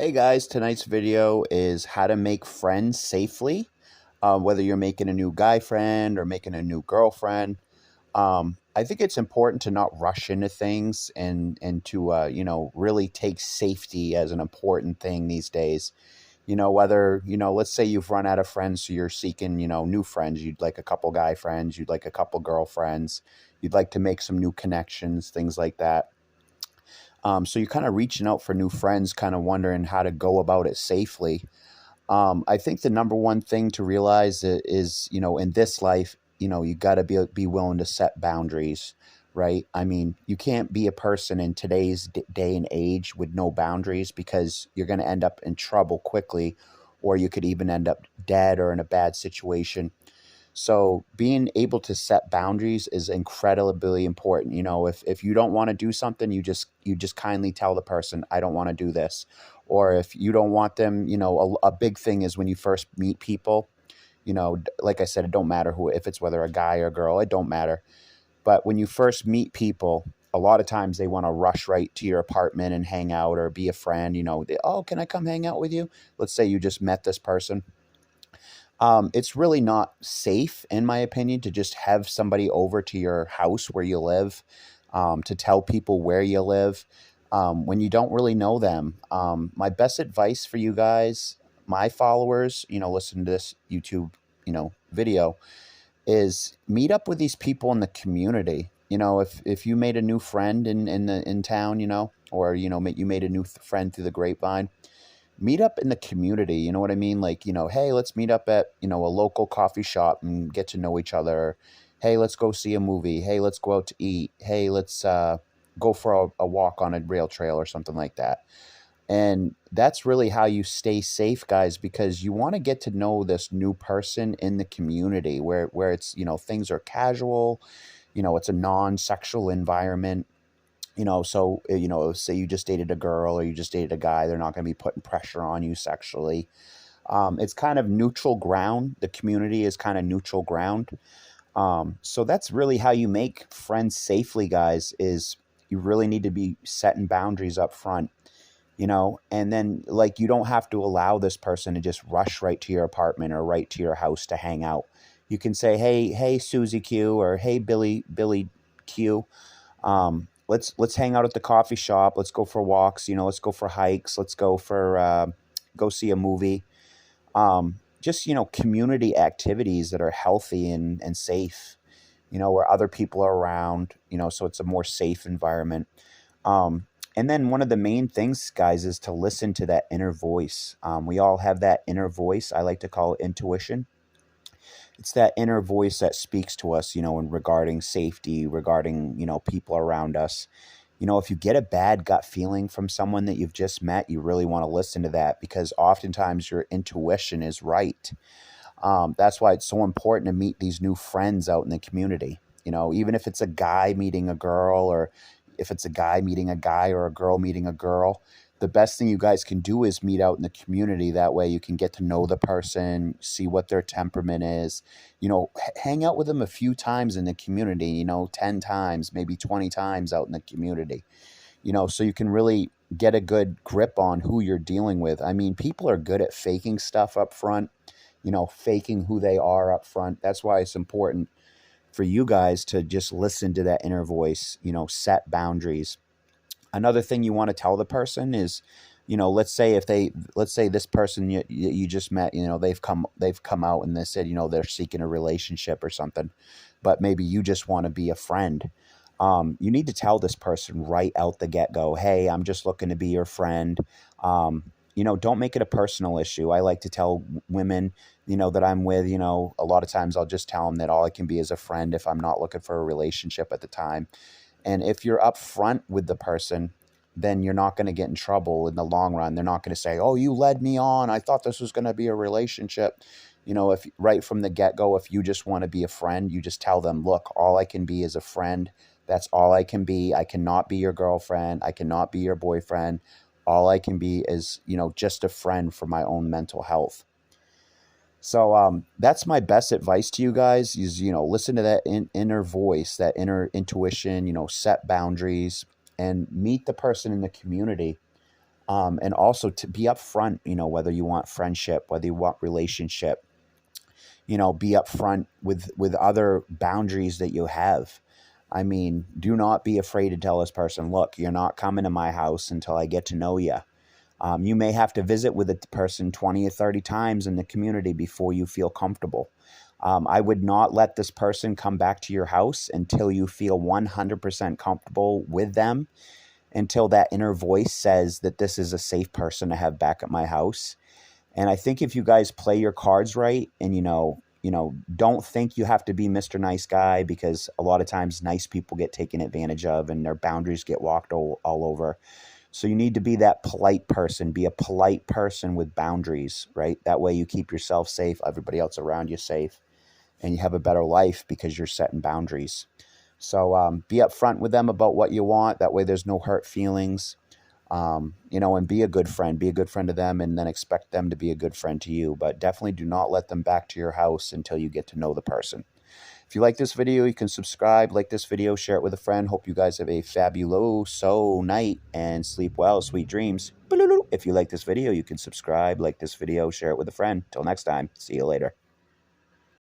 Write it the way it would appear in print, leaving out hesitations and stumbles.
Hey guys, tonight's video is how to make friends safely. Whether you're making a new guy friend or making a new girlfriend, I think it's important to not rush into things and to really take safety as an important thing these days. Whether let's say you've run out of friends, so you're seeking new friends. You'd like a couple guy friends, you'd like a couple girlfriends, you'd like to make some new connections, things like that. So you're kind of reaching out for new friends, kind of wondering how to go about it safely. I think the number one thing to realize is, in this life, you got to be willing to set boundaries, right? I mean, you can't be a person in today's day and age with no boundaries because you're going to end up in trouble quickly, or you could even end up dead or in a bad situation. So being able to set boundaries is incredibly important. If you don't want to do something, you just kindly tell the person, I don't want to do this. Or if you don't want them, a big thing is when you first meet people, like I said, it don't matter who, if it's whether a guy or a girl, it don't matter. But when you first meet people, a lot of times they want to rush right to your apartment and hang out or be a friend. Oh, can I come hang out with you? Let's say you just met this person. It's really not safe, in my opinion, to just have somebody over to your house where you live, to tell people where you live when you don't really know them. My best advice for you guys, my followers, listen to this YouTube, video, is meet up with these people in the community. If you made a new friend in town, or you made a new friend through the grapevine, meet up in the community. You know what I mean? Like, hey, let's meet up at, a local coffee shop and get to know each other. Hey, let's go see a movie. Hey, let's go out to eat. Hey, let's go for a walk on a rail trail or something like that. And that's really how you stay safe, guys, because you want to get to know this new person in the community where it's, things are casual, it's a non-sexual environment. Say you just dated a girl or you just dated a guy, they're not going to be putting pressure on you sexually. It's kind of neutral ground. The community is kind of neutral ground. So that's really how you make friends safely, guys, is you really need to be setting boundaries up front, and then, like, you don't have to allow this person to just rush right to your apartment or right to your house to hang out. You can say, hey, Susie Q, or hey, Billy Q, let's hang out at the coffee shop. Let's go for walks. Let's go for hikes. Let's go for go see a movie. Just community activities that are healthy and safe. Where other people are around. So it's a more safe environment. And then one of the main things, guys, is to listen to that inner voice. We all have that inner voice. I like to call it intuition. It's that inner voice that speaks to us, in regarding safety, regarding, people around us. If you get a bad gut feeling from someone that you've just met, you really want to listen to that because oftentimes your intuition is right. That's why it's so important to meet these new friends out in the community. Even if it's a guy meeting a girl, or if it's a guy meeting a guy or a girl meeting a girl, the best thing you guys can do is meet out in the community. That way you can get to know the person, see what their temperament is, hang out with them a few times in the community, 10 times, maybe 20 times out in the community, so you can really get a good grip on who you're dealing with. I mean, people are good at faking stuff up front, faking who they are up front. That's why it's important for you guys to just listen to that inner voice, set boundaries. Another thing you want to tell the person is, let's say this person you just met, they've come out and they said, they're seeking a relationship or something, but maybe you just want to be a friend. You need to tell this person right out the get-go, hey, I'm just looking to be your friend. Don't make it a personal issue. I like to tell women, that I'm with, a lot of times I'll just tell them that all I can be is a friend if I'm not looking for a relationship at the time. And if you're upfront with the person, then you're not going to get in trouble in the long run. They're not going to say, oh, you led me on, I thought this was going to be a relationship. If right from the get-go, if you just want to be a friend, you just tell them, look, all I can be is a friend. That's all I can be. I cannot be your girlfriend. I cannot be your boyfriend. All I can be is, just a friend for my own mental health. So that's my best advice to you guys is, listen to that inner voice, that inner intuition, set boundaries and meet the person in the community. And also to be upfront, whether you want friendship, whether you want relationship, be upfront with other boundaries that you have. I mean, do not be afraid to tell this person, look, you're not coming to my house until I get to know you. You may have to visit with a person 20 or 30 times in the community before you feel comfortable. I would not let this person come back to your house until you feel 100% comfortable with them, until that inner voice says that this is a safe person to have back at my house. And I think if you guys play your cards right and, don't think you have to be Mr. Nice Guy, because a lot of times nice people get taken advantage of and their boundaries get walked all over. So you need to be that polite person, be a polite person with boundaries, right? That way you keep yourself safe, everybody else around you safe, and you have a better life because you're setting boundaries. So be upfront with them about what you want. That way there's no hurt feelings. And be a good friend. Be a good friend to them, and then expect them to be a good friend to you. But definitely do not let them back to your house until you get to know the person. If you like this video, you can subscribe, like this video, share it with a friend. Hope you guys have a fabulous night and sleep well, sweet dreams. If you like this video, you can subscribe, like this video, share it with a friend. Till next time, see you later.